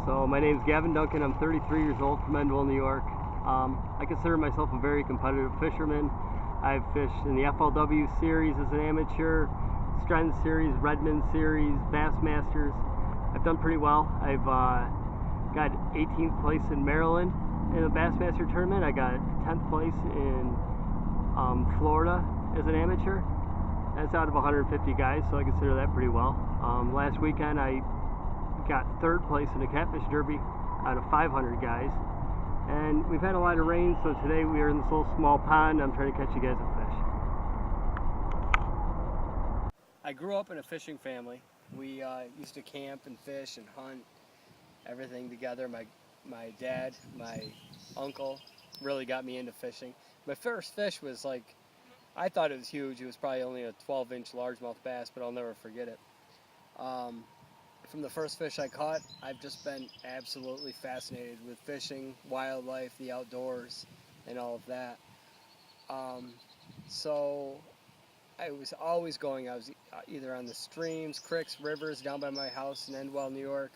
So my name's Gavin Duncan. I'm 33 years old from Endwell, New York. I consider myself a very competitive fisherman. I've fished in the FLW series as an amateur, Stren series, Redmond series, Bassmasters. I've done pretty well. I've got 18th place in Maryland in a Bassmaster tournament. I got 10th place in Florida as an amateur. That's out of 150 guys, so I consider that pretty well. Last weekend I got 3rd place in the Catfish Derby out of 500 guys. And we've had a lot of rain, so today we are in this little small pond. I'm trying to catch you guys a fish. I grew up in a fishing family. We used to camp and fish and hunt, everything together. My dad, my uncle really got me into fishing. My first fish was like, I thought it was huge. It was probably only a 12-inch largemouth bass, but I'll never forget it. From the first fish I caught, I've just been absolutely fascinated with fishing, wildlife, the outdoors, and all of that. So I was always going. I was either on the streams, creeks, rivers down by my house in Endwell, New York.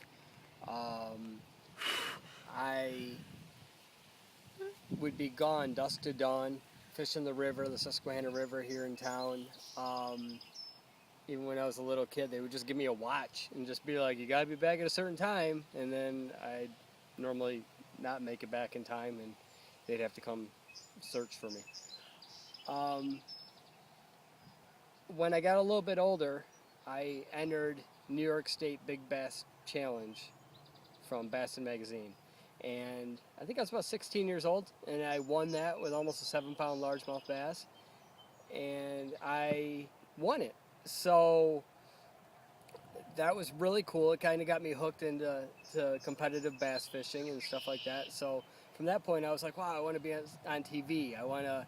I would be gone dusk to dawn, fishing the river, the Susquehanna River here in town. Even when I was a little kid, they would just give me a watch and just be like, you gotta be back at a certain time. And then I'd normally not make it back in time and they'd have to come search for me. When I got a little bit older, I entered New York State Big Bass Challenge from Bassin Magazine. And I think I was about 16 years old, and I won that with almost a 7-pound largemouth bass. And I won it. So that was really cool. It kind of got me hooked into competitive bass fishing and stuff like that. So from that point, I was like, wow, I want to be on TV. I want to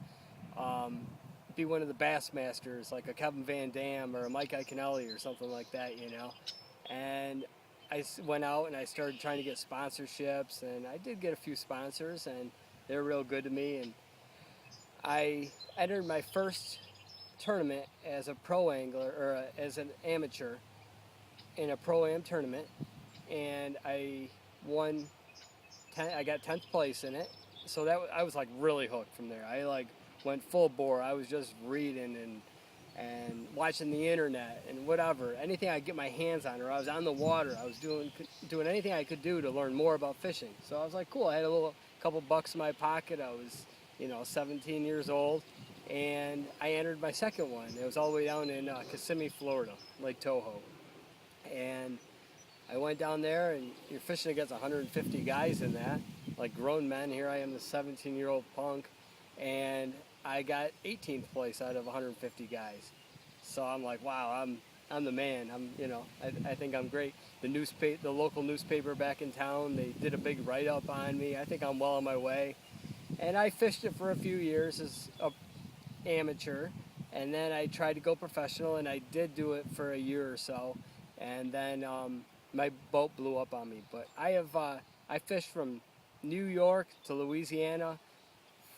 be one of the Bassmasters, like a Kevin Van Dam or a Mike Iaconelli or something like that, you know. And I went out and I started trying to get sponsorships, and I did get a few sponsors, and they were real good to me. And I entered my first tournament as a pro angler, or as an amateur in a pro-am tournament, and I won. I got 10th place in it, so that I was like really hooked from there. I like went full bore. I was just reading and watching the internet and whatever, anything I could get my hands on, or I was on the water. I was doing anything I could do to learn more about fishing. So I was like, cool. I had a couple bucks in my pocket. I was, 17 years old. And I entered my second one. It was all the way down in Kissimmee, Florida, Lake Toho. And I went down there, and you're fishing against 150 guys in that, like grown men. Here I am, the 17-year-old punk, and I got 18th place out of 150 guys. So I'm like, wow, I'm the man. I think I'm great. The local newspaper back in town, they did a big write-up on me. I think I'm well on my way. And I fished it for a few years as a amateur, and then I tried to go professional, and I did do it for a year or so, and then my boat blew up on me. But I fished from New York to Louisiana,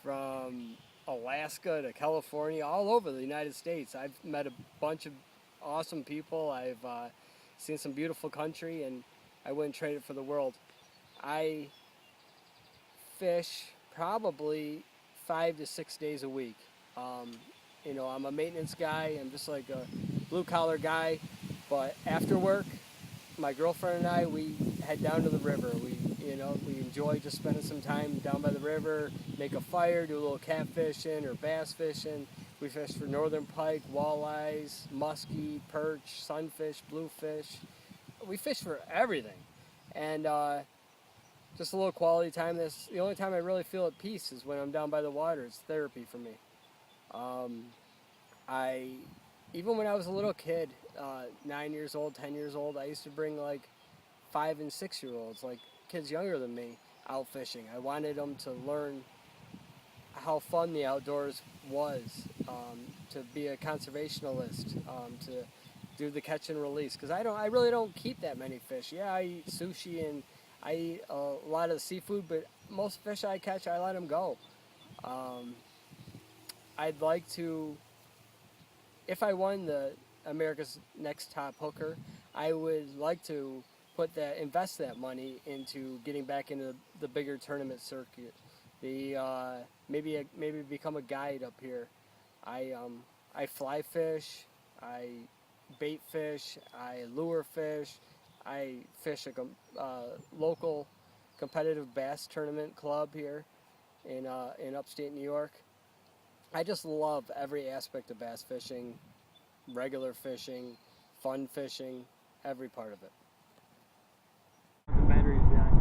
from Alaska to California, all over the United States. I've met a bunch of awesome people. I've seen some beautiful country, and I wouldn't trade it for the world. I fish probably 5 to 6 days a week. I'm a maintenance guy. I'm just like a blue-collar guy. But after work, my girlfriend and I, we head down to the river. We enjoy just spending some time down by the river, make a fire, do a little catfishing or bass fishing. We fish for northern pike, walleyes, muskie, perch, sunfish, bluefish. We fish for everything. And just a little quality time. That's the only time I really feel at peace is when I'm down by the water. It's therapy for me. Even when I was a little kid, 9 years old, 10 years old, I used to bring like 5 and 6 year olds, like kids younger than me, out fishing. I wanted them to learn how fun the outdoors was, to be a conservationalist, to do the catch and release. Because I really don't keep that many fish. Yeah, I eat sushi and I eat a lot of the seafood, but most fish I catch, I let them go. I'd like to, if I won the America's Next Top Hooker, I would like to invest that money into getting back into the bigger tournament circuit. Maybe become a guide up here. I fly fish, I bait fish, I lure fish, I fish a local competitive bass tournament club here in upstate New York. I just love every aspect of bass fishing, regular fishing, fun fishing, every part of it. The battery's dying.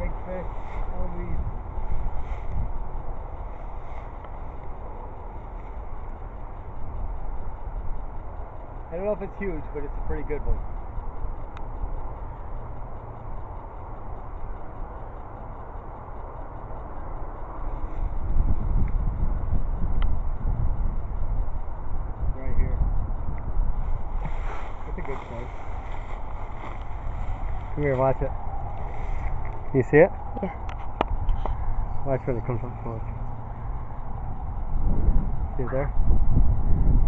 Big fish, all these. I don't know if it's huge, but it's a pretty good one. Right here. That's a good size. Come here, watch it. You see it? Yeah. Watch when it comes up close. See it there?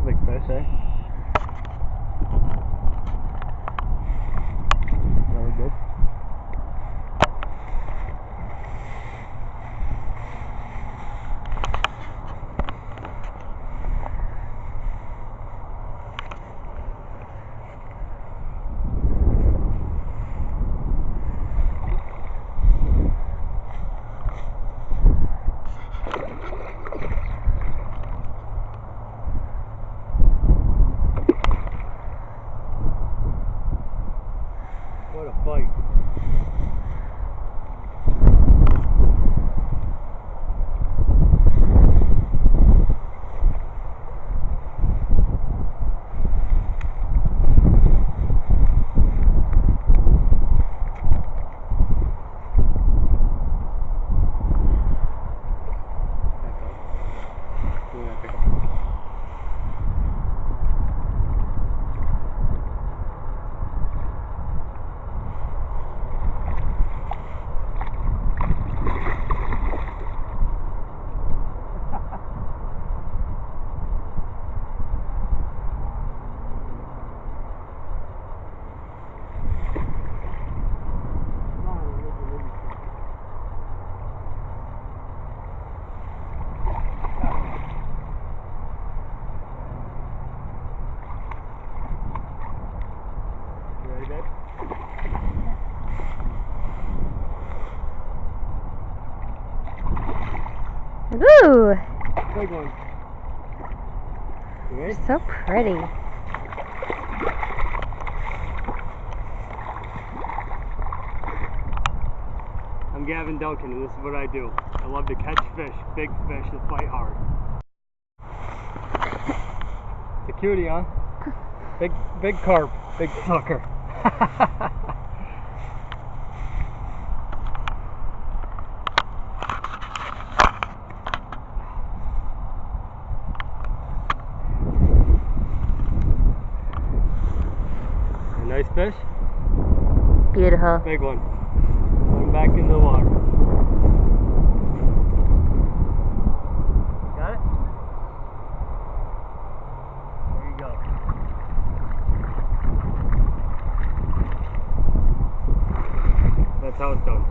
Big fish, eh? Really good. What a fight. Woo! Big one. You're so pretty. I'm Gavin Duncan, and this is what I do. I love to catch fish, big fish that fight hard. It's a cutie, huh? Big carp, big sucker. A nice fish? Beautiful. Big one. Going back in the water. Got it? There you go. That's how it's done.